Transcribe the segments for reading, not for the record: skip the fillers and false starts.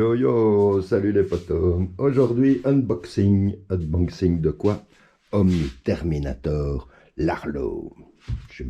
yo yo, salut les potos. Aujourd'hui, unboxing de quoi? Omni Terminator Larlo. Je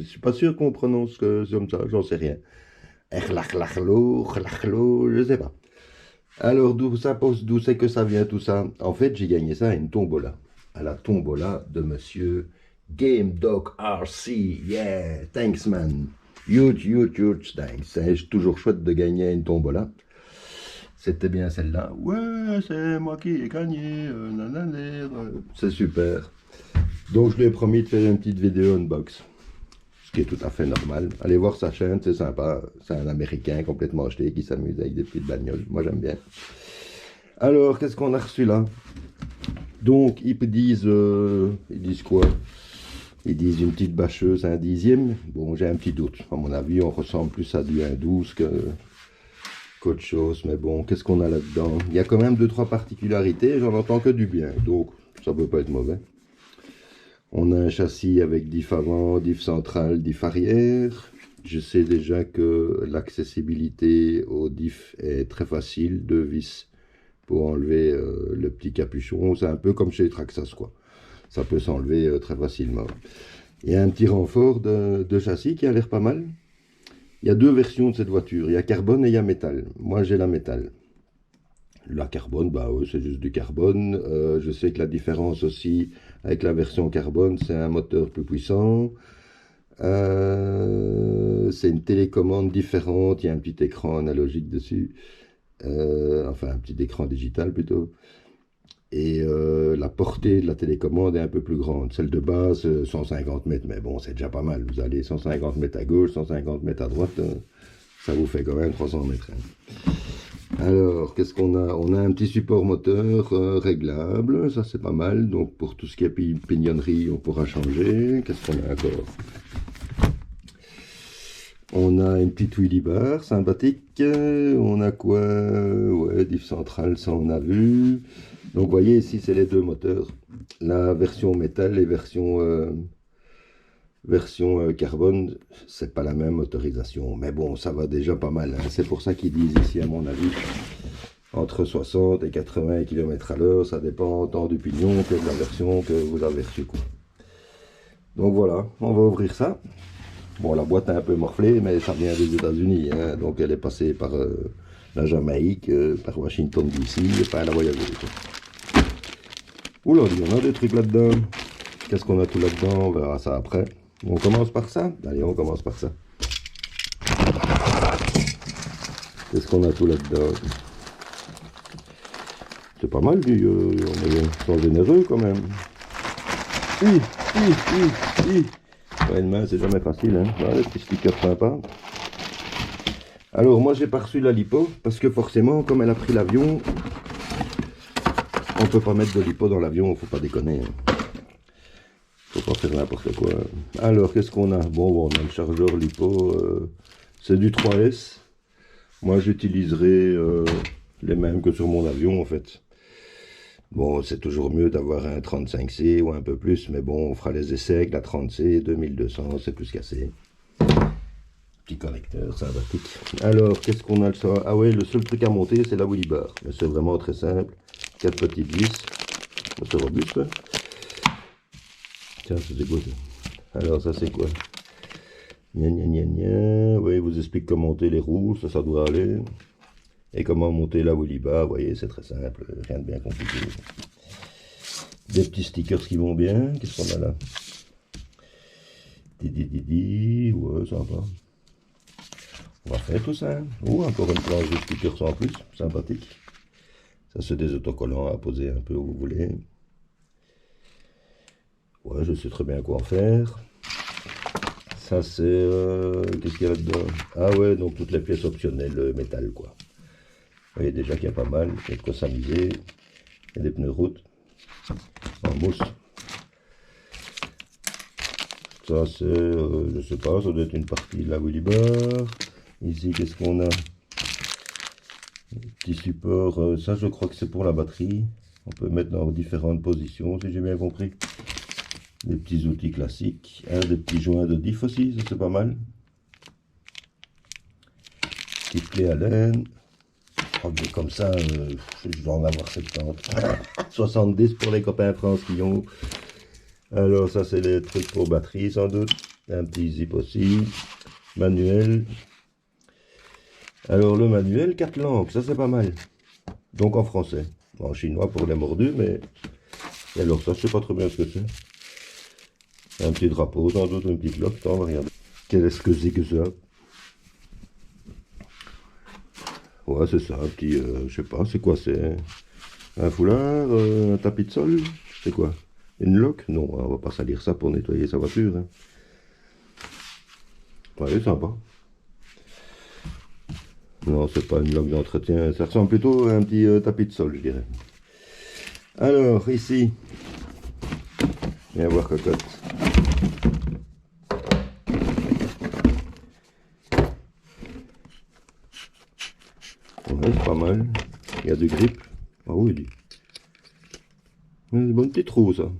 suis pas sûr qu'on prononce comme ça, j'en sais rien. Larlo, je sais pas. Alors d'où c'est que ça vient tout ça? En fait, j'ai gagné ça à une tombola. À la tombola de monsieur Game Dog RC. Yeah, thanks man. Huge thanks. C'est toujours chouette de gagner à une tombola. C'était bien celle-là. Ouais, c'est moi qui ai gagné. C'est super. Donc je lui ai promis de faire une petite vidéo unbox. Ce qui est tout à fait normal. Allez voir sa chaîne, c'est sympa. C'est un Américain complètement acheté qui s'amuse avec des petites bagnoles. Moi j'aime bien. Alors, qu'est-ce qu'on a reçu là? Donc, ils disent quoi? Ils disent une petite bâcheuse, un dixième. Bon, j'ai un petit doute. À mon avis, on ressemble plus à du 1,12 qu'autre chose. Mais bon, qu'est-ce qu'on a là-dedans? Il y a quand même 2-3 particularités. J'en entends que du bien. Donc, ça peut pas être mauvais. On a un châssis avec diff avant, diff central, diff arrière. Je sais déjà que l'accessibilité au diff est très facile. 2 vis pour enlever le petit capuchon. C'est un peu comme chez les Traxxas, quoi. Ça peut s'enlever très facilement. Il y a un petit renfort de châssis qui a l'air pas mal. Il y a 2 versions de cette voiture. Il y a carbone et il y a métal. Moi, j'ai la métal. La carbone, bah oui, c'est juste du carbone. Je sais que la différence aussi avec la version carbone, c'est un moteur plus puissant. C'est une télécommande différente. Il y a un petit écran analogique dessus. Enfin, un petit écran digital plutôt. Et la portée de la télécommande est un peu plus grande. Celle de base, 150 mètres, mais bon, c'est déjà pas mal. Vous allez 150 mètres à gauche, 150 mètres à droite, ça vous fait quand même 300 mètres. Hein. Alors, qu'est-ce qu'on a? On a un petit support moteur réglable, ça c'est pas mal. Donc pour tout ce qui est pignonnerie, on pourra changer. Qu'est-ce qu'on a encore? On a une petite wheelie bar sympathique. On a quoi? Ouais, diff central, ça on a vu. Donc vous voyez ici, c'est les 2 moteurs. La version métal et version carbone, c'est pas la même motorisation. Mais bon, ça va déjà pas mal. Hein. C'est pour ça qu'ils disent ici, à mon avis, entre 60 et 80 km/h. Ça dépend tant du pignon que de la version que vous avez reçue. Donc voilà, on va ouvrir ça. Bon, la boîte est un peu morflée, mais ça vient des États-Unis. Hein. Donc elle est passée par la Jamaïque, par Washington DC, enfin la voyageuse. Oula, il y en a des trucs là-dedans. Qu'est-ce qu'on a tout là-dedans? On verra ça après. On commence par ça? Allez, on commence par ça. Qu'est-ce qu'on a tout là-dedans? C'est pas mal, on est généreux quand même. Ouais, une main, c'est jamais facile, hein. Voilà, des petits stickers sympas. Alors, moi, j'ai pas reçu la lipo, parce que forcément, comme elle a pris l'avion, on peut pas mettre de lipo dans l'avion, faut pas déconner. Hein. Faut pas faire n'importe quoi. Alors, qu'est-ce qu'on a? Bon, on a le chargeur lipo, c'est du 3S. Moi, j'utiliserai les mêmes que sur mon avion, en fait. Bon, c'est toujours mieux d'avoir un 35C ou un peu plus, mais bon, on fera les essais avec la 30C, 2200, c'est plus qu'assez. Petit connecteur sympathique. Alors, qu'est-ce qu'on a le soir? Ah ouais, le seul truc à monter, c'est la wheelie bar. Mais c'est vraiment très simple. 4 petites vis. C'est robuste. Hein. Tiens, c'est quoi ça? Alors, ça c'est quoi? Oui, il vous explique comment monter les roues, ça doit aller. Et comment monter la wheelie bar, vous voyez, c'est très simple, rien de bien compliqué. Des petits stickers qui vont bien, qu'est-ce qu'on a là? Ouais, sympa. On va faire tout ça. Oh, encore une planche de stickers en plus, sympathique. Ça, c'est des autocollants à poser un peu où vous voulez. Ouais, je sais très bien quoi en faire. Ça, c'est... qu'est-ce qu'il y a là-dedans? Ah ouais, donc toutes les pièces optionnelles, métal, quoi. Vous voyez déjà qu'il y a pas mal, il y a de quoi s'amuser. Il y a des pneus route en mousse. Ça c'est, je sais pas, ça doit être une partie de la wheelie bar. Ici, qu'est-ce qu'on a? Petit support, ça je crois que c'est pour la batterie. On peut mettre dans différentes positions, si j'ai bien compris. Des petits outils classiques. Des petits joints de diff aussi, ça c'est pas mal. Petite clé Allen. crois que comme ça, je dois en avoir 70. 70 pour les copains France qui ont. Alors ça c'est les trucs pour batterie sans doute. Un petit zip aussi. Manuel. Alors le manuel, 4 langues, ça c'est pas mal. Donc en français. En chinois pour les mordus, mais... Et alors ça, je sais pas très bien ce que c'est. Un petit drapeau, sans doute, une petite loque, on va regarder. Qu'est-ce que c'est que ça? Ouais, c'est ça, un petit, je sais pas, c'est quoi, c'est un foulard, un tapis de sol, c'est quoi? Une loque? Non, on va pas salir ça pour nettoyer sa voiture. Hein. Ouais, sympa. Non, c'est pas une loque d'entretien, ça ressemble plutôt à un petit tapis de sol, je dirais. Alors, ici, viens voir cocotte. Ouais, c'est pas mal. Il y a du grip. Ah oui, il dit. C'est un bon petit trou, ça.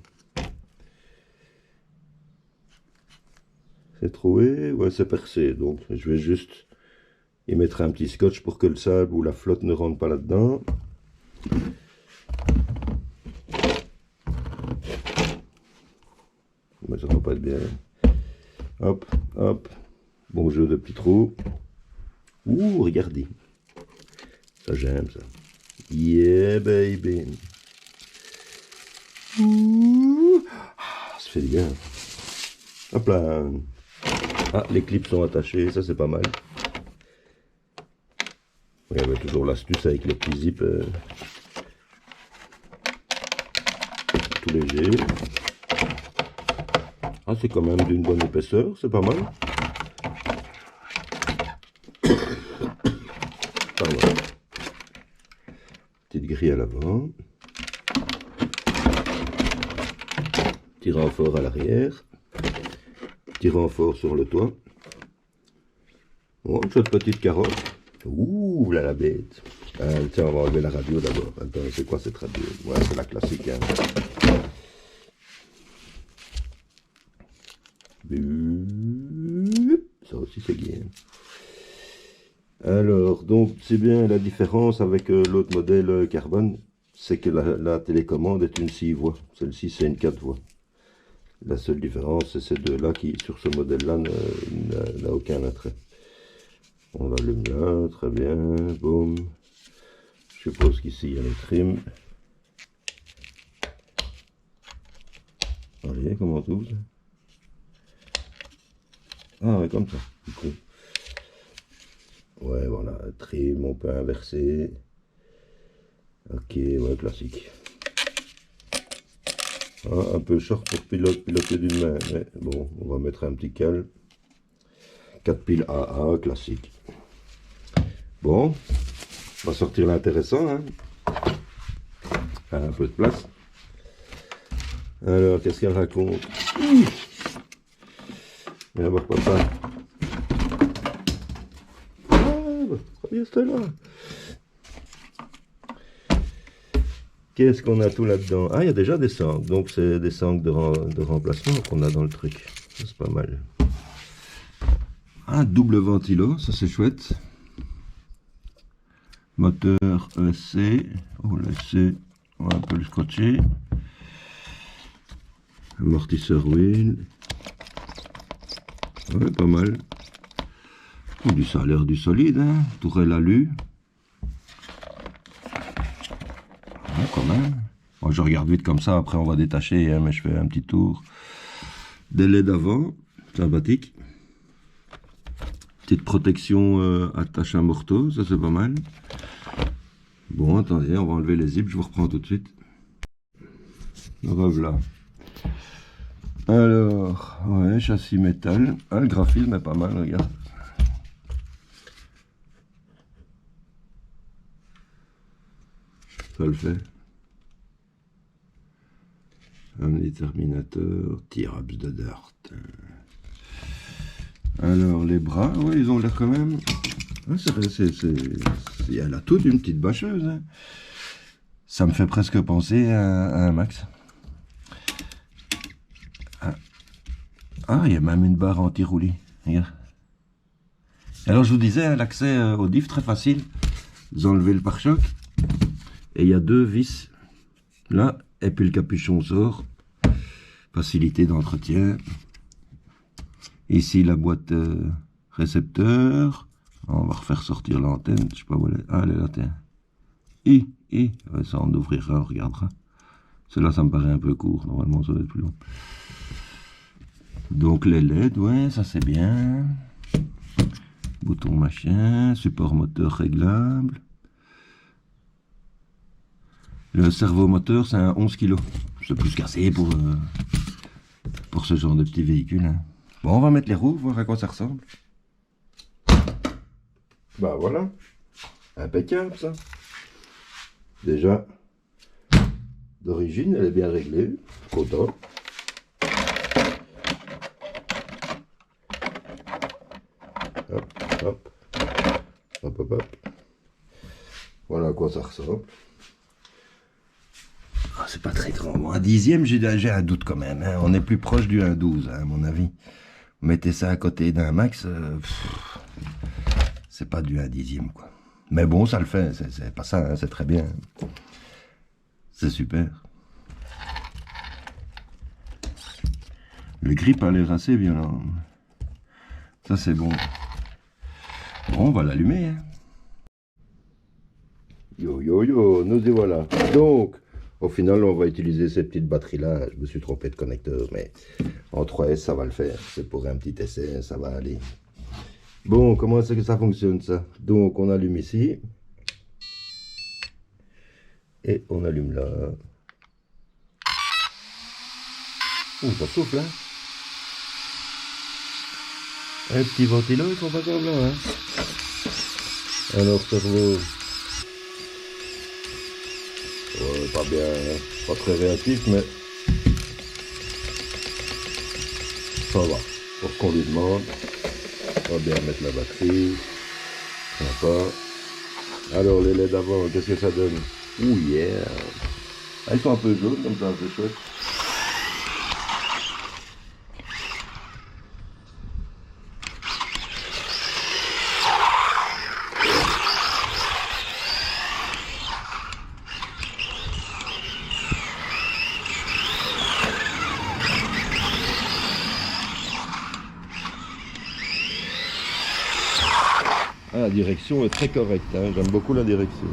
C'est troué, ouais, c'est percé. Donc, je vais juste y mettre un petit scotch pour que le sable ou la flotte ne rentre pas là-dedans. Mais ça va pas être bien. Hop, hop. Bon jeu de petits trous. Ouh, regardez. Ça, j'aime ça. Yeah, baby. Ouh. Ah, ça fait bien. Hop là. Ah, les clips sont attachés, ça c'est pas mal. Il y avait toujours l'astuce avec les petits zips tout léger. Ah, c'est quand même d'une bonne épaisseur, c'est pas mal. Pardon. Petite grille à l'avant. Petit renfort à l'arrière. Petit renfort sur le toit. Oh, cette petite carotte. Ouh, là la bête. Tiens, on va enlever la radio d'abord. Attends, c'est quoi cette radio? Ouais, c'est la classique. Hein. Ça aussi c'est bien. Alors, donc c'est bien la différence avec l'autre modèle carbone, c'est que la télécommande est une 6 voies. Celle-ci c'est une 4 voies. La seule différence c'est ces deux-là qui sur ce modèle-là n'a aucun attrait. On l'allume là, très bien, boum. Je suppose qu'ici il y a les trims. Allez, comment on ouvre? Ah ouais, comme ça, du coup. Ouais, voilà, trim, on peut inverser. Ok, ouais, classique. Ah, un peu short pour piloter d'une main, mais bon, on va mettre un petit cal. 4 piles AA, classique. Bon, on va sortir l'intéressant, hein. Un peu de place. Alors, qu'est-ce qu'elle raconte? Viens voir papa. Bien là. Qu'est-ce qu'on a tout là-dedans? Ah, il y a déjà des sangles. Donc, c'est des sangles de remplacement qu'on a dans le truc. C'est pas mal. Un double ventilo, ça c'est chouette. Moteur ESC. Oh, l'ESC, on va un peu le scotcher. Amortisseur wheel. Ouais, pas mal. Oh, ça a l'air du solide, hein. Tourelle alu. Ouais, quand même. Bon, je regarde vite comme ça, après on va détacher, hein, mais je fais un petit tour. Des LED avant, sympathique. Petite protection attache à morteau, ça c'est pas mal. Bon, attendez, on va enlever les zips, je vous reprends tout de suite. Revoilà. Alors, ouais, châssis métal. Ah, le graphisme est pas mal, regarde. Ça le fait. Un déterminateur, T-Raps de Dart. Alors, les bras, ouais, ils ont l'air quand même... Elle a toute une petite bâcheuse. Hein. Ça me fait presque penser à un Max. Ah, il y a même une barre anti-roulis. Regarde. Alors, je vous disais, l'accès au diff, très facile. Vous enlevez le pare-choc. Et il y a 2 vis là. Et puis le capuchon sort. Facilité d'entretien. Ici la boîte récepteur. On va refaire sortir l'antenne. Je sais pas où elle est. Ah, elle est là, tiens. Ouais, ça on ouvrira, on regardera. Celle-là, ça me paraît un peu court. Normalement, ça doit être plus long. Donc les LED, ouais, ça c'est bien. Bouton machin, support moteur réglable. Le servomoteur, c'est un 11 kg. C'est plus qu'assez pour ce genre de petit véhicule. Hein. Bon, on va mettre les roues, voir à quoi ça ressemble. Bah voilà, impeccable ça. Déjà, d'origine, elle est bien réglée, content. Hop, hop, hop, hop, hop. Voilà à quoi ça ressemble. Oh, c'est pas très grand. Bon, un dixième, j'ai un doute quand même. Hein. On est plus proche du 1,12 hein, à mon avis. Vous mettez ça à côté d'un max, c'est pas du 1/10 quoi. Mais bon, ça le fait. C'est pas ça, hein, c'est très bien. C'est super. Le grip a l'air assez violent. Ça c'est bon. Bon, on va l'allumer. Hein. Yo yo yo, nous y voilà. Donc, au final, on va utiliser ces petites batteries-là. Je me suis trompé de connecteur, mais en 3S, ça va le faire. C'est pour un petit essai, ça va aller. Bon, comment est-ce que ça fonctionne, ça? Donc, on allume ici. Et on allume là. Oh, ça souffle, hein? Un petit ventilo, ils font pas semblant, hein? Alors, cerveau. Ouais, pas bien, hein? Pas très réactif, mais ça va. Pour ce qu'on lui demande, on va bien mettre la batterie. Sympa. Alors, les LED avant, qu'est-ce que ça donne? Ouh, yeah! Ah, ils sont un peu jaunes, comme ça, c'est chouette. Ah, la direction est très correcte, hein. J'aime beaucoup la direction.